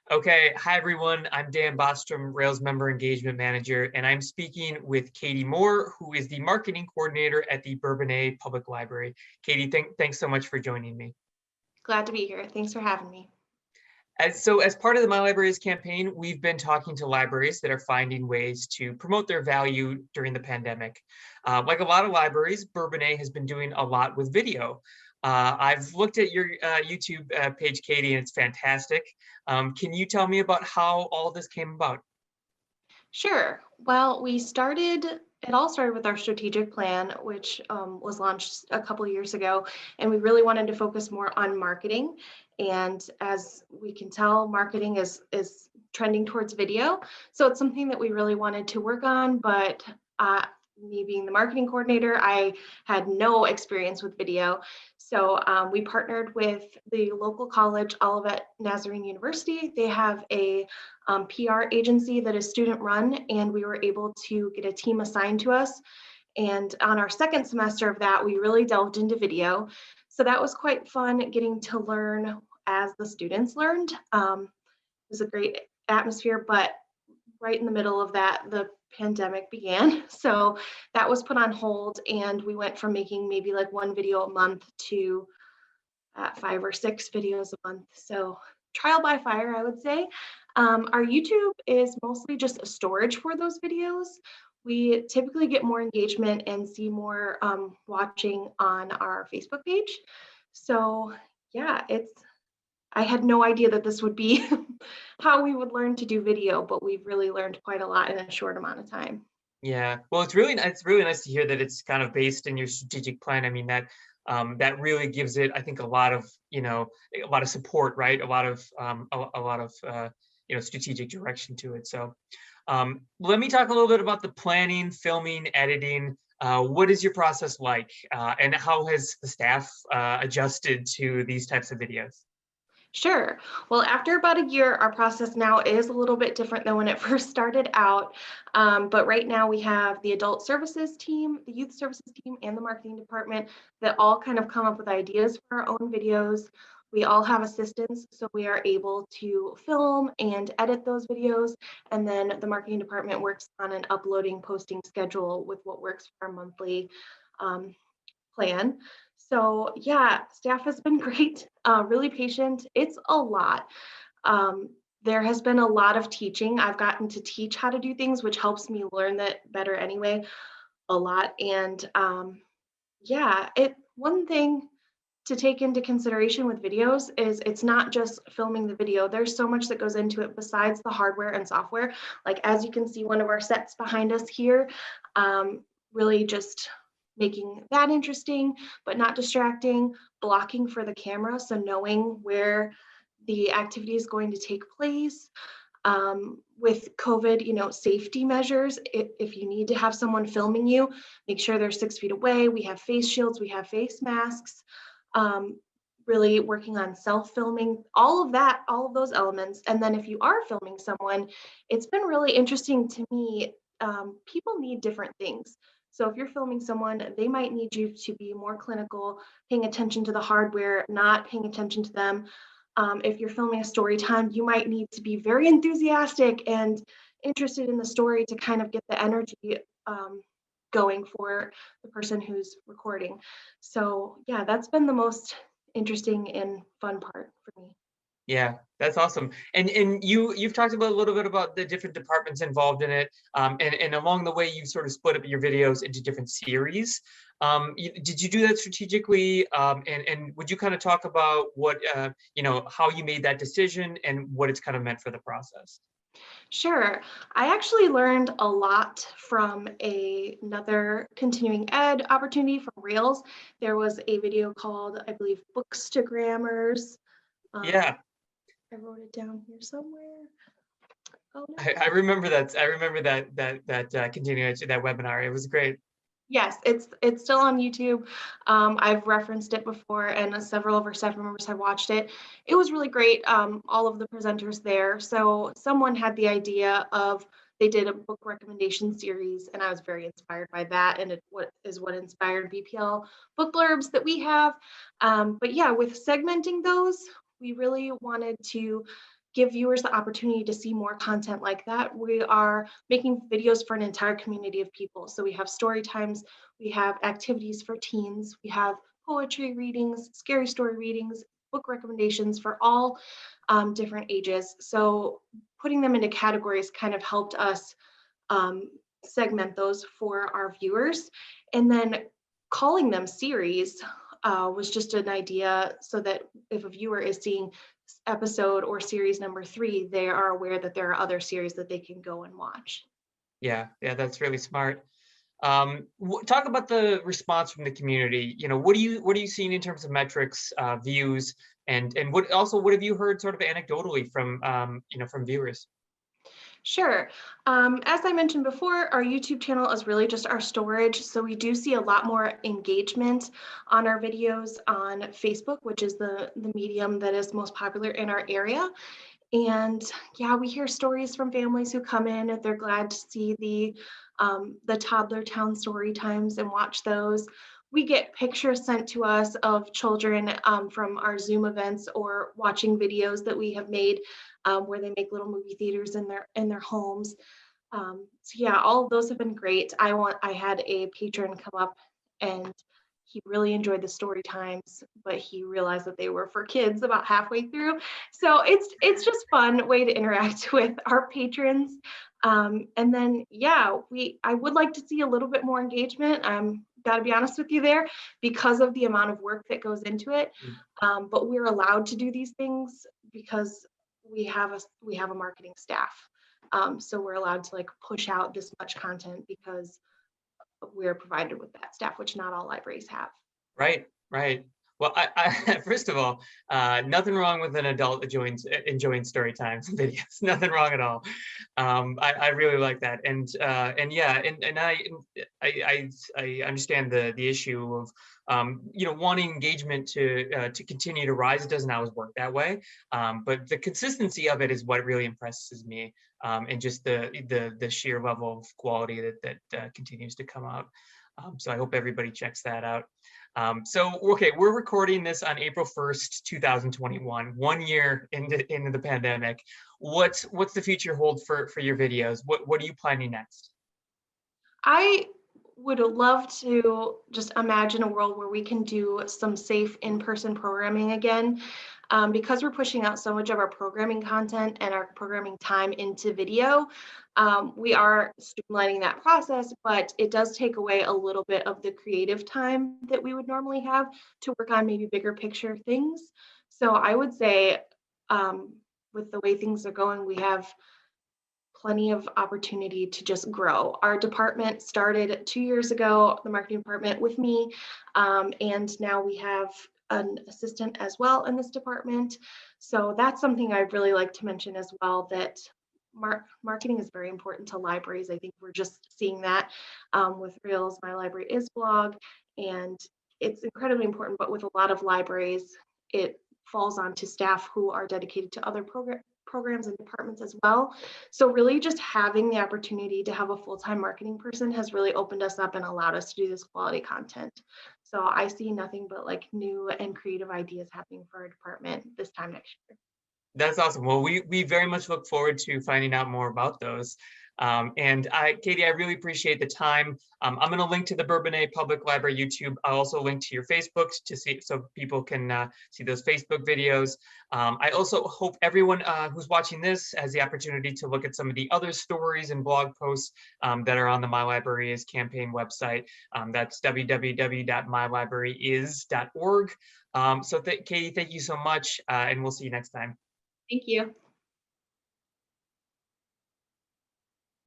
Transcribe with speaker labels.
Speaker 1: Okay, hi everyone. I'm Dan Bostrom, Rails Member Engagement Manager, and I'm speaking with Katey Moore, who is the Marketing Coordinator at the Bourbonnais Public Library. Katey, thanks so much for joining me.
Speaker 2: Glad to be here. Thanks for having me.
Speaker 1: As part of the My Libraries campaign, we've been talking to libraries that are finding ways to promote their value during the pandemic. Like a lot of libraries, Bourbonnais has been doing a lot with video. I've looked at your YouTube page, Katey, and it's fantastic. Can you tell me about how all this came about?
Speaker 2: Sure. Well, it all started with our strategic plan, which was launched a couple of years ago, and we really wanted to focus more on marketing. And as we can tell, marketing is trending towards video. So it's something that we really wanted to work on, but me being the marketing coordinator, I had no experience with video. So we partnered with the local college, Olivet Nazarene University. They have a PR agency that is student run, and we were able to get a team assigned to us. And on our second semester of that, we really delved into video. So that was quite fun getting to learn as the students learned. It was a great atmosphere, but right in the middle of that, the pandemic began. So that was put on hold, and we went from making maybe like one video a month to 5 or 6 videos a month. So trial by fire, I would say. Our YouTube is mostly just a storage for those videos. We typically get more engagement and see more watching on our Facebook page. So yeah, I had no idea that this would be how we would learn to do video, but we've really learned quite a lot in a short amount of time.
Speaker 1: Yeah, well, it's really nice to hear that it's kind of based in your strategic plan. I mean, that really gives it, I think, a lot of a lot of support, right? A lot of strategic direction to it. So, let me talk a little bit about the planning, filming, editing. What is your process like, and how has the staff adjusted to these types of videos?
Speaker 2: Sure. Well, after about a year, our process now is a little bit different than when it first started out. But right now we have the adult services team, the youth services team, and the marketing department that all kind of come up with ideas for our own videos. We all have assistants, so we are able to film and edit those videos. And then the marketing department works on an uploading, posting schedule with what works for our monthly um, plan. So yeah, staff has been great, really patient. It's a lot. Um, there has been a lot of teaching. I've gotten to teach how to do things, which helps me learn that better anyway, a lot. And yeah, one thing to take into consideration with videos is it's not just filming the video. There's so much that goes into it besides the hardware and software. Like as you can see, one of our sets behind us here, really just making that interesting, but not distracting, blocking for the camera. So knowing where the activity is going to take place. With COVID, safety measures, if you need to have someone filming you, make sure they're 6 feet away. We have face shields, we have face masks, really working on self-filming, all of that, all of those elements. And then if you are filming someone, it's been really interesting to me. People need different things. So if you're filming someone, they might need you to be more clinical, paying attention to the hardware, not paying attention to them. If you're filming a story time, you might need to be very enthusiastic and interested in the story to kind of get the energy going for the person who's recording. So yeah, that's been the most interesting and fun part for me.
Speaker 1: Yeah, that's awesome. And you've talked about a little bit about the different departments involved in it, and along the way you sort of split up your videos into different series. Did you do that strategically? And would you kind of talk about what how you made that decision and what it's kind of meant for the process?
Speaker 2: Sure. I actually learned a lot from another continuing ed opportunity from Rails. There was a video called, I believe, Bookstagrammers.
Speaker 1: Yeah,
Speaker 2: I wrote it down here somewhere. Oh no.
Speaker 1: I remember that. I remember that continuing that webinar. It was great.
Speaker 2: Yes, it's still on YouTube. I've referenced it before, and several of our staff members have watched it. It was really great. All of the presenters there. So someone had the idea of they did a book recommendation series, and I was very inspired by that. And what inspired BPL book blurbs that we have. But yeah, with segmenting those, we really wanted to give viewers the opportunity to see more content like that, we are making videos for an entire community of people. So we have story times, we have activities for teens, we have poetry readings, scary story readings, book recommendations for all different ages. So putting them into categories kind of helped us segment those for our viewers. And then calling them series was just an idea so that if a viewer is seeing episode or series number 3, they are aware that there are other series that they can go and watch.
Speaker 1: Yeah, that's really smart. Talk about the response from the community. What are you seeing in terms of metrics, views, and what have you heard sort of anecdotally from from viewers?
Speaker 2: Sure. As I mentioned before, our YouTube channel is really just our storage. So we do see a lot more engagement on our videos on Facebook, which is the medium that is most popular in our area. And yeah, we hear stories from families who come in. They're glad to see the Toddler Town story times and watch those. We get pictures sent to us of children from our Zoom events or watching videos that we have made where they make little movie theaters in their homes. So yeah, all of those have been great. I had a patron come up and he really enjoyed the story times, but he realized that they were for kids about halfway through. So it's just fun way to interact with our patrons. And then yeah, I would like to see a little bit more engagement. Got to be honest with you there, because of the amount of work that goes into it. But we're allowed to do these things because we have a marketing staff. So we're allowed to like push out this much content because we're provided with that staff, which not all libraries have.
Speaker 1: Right. Well, I first of all, nothing wrong with an adult enjoying story times and videos. Nothing wrong at all. I really like that, and yeah, and I understand the issue of wanting engagement to continue to rise. It doesn't always work that way, but the consistency of it is what really impresses me, and just the sheer level of quality that continues to come out. So I hope everybody checks that out. So, okay, we're recording this on April 1st, 2021, 1 year into the pandemic. What's the future hold for your videos? What are you planning next?
Speaker 2: I would love to just imagine a world where we can do some safe in-person programming again. Because we're pushing out so much of our programming content and our programming time into video, we are streamlining that process, but it does take away a little bit of the creative time that we would normally have to work on maybe bigger picture things. So I would say with the way things are going, we have plenty of opportunity to just grow. Our department started 2 years ago, the marketing department with me, and now we have an assistant as well in this department. So that's something I'd really like to mention as well, that marketing is very important to libraries. I think we're just seeing that with Reels, My Library Is blog, and it's incredibly important, but with a lot of libraries, it falls onto staff who are dedicated to other programs and departments as well. So really just having the opportunity to have a full-time marketing person has really opened us up and allowed us to do this quality content. So I see nothing but like new and creative ideas happening for our department this time next year.
Speaker 1: That's awesome. Well, we very much look forward to finding out more about those. And Katey, I really appreciate the time. I'm going to link to the Bourbonnais Public Library YouTube. I'll also link to your Facebooks to see, so people can see those Facebook videos. I also hope everyone who's watching this has the opportunity to look at some of the other stories and blog posts that are on the My Library Is campaign website. That's www.mylibraryis.org. So Katey, thank you so much, and we'll see you next time.
Speaker 2: Thank you.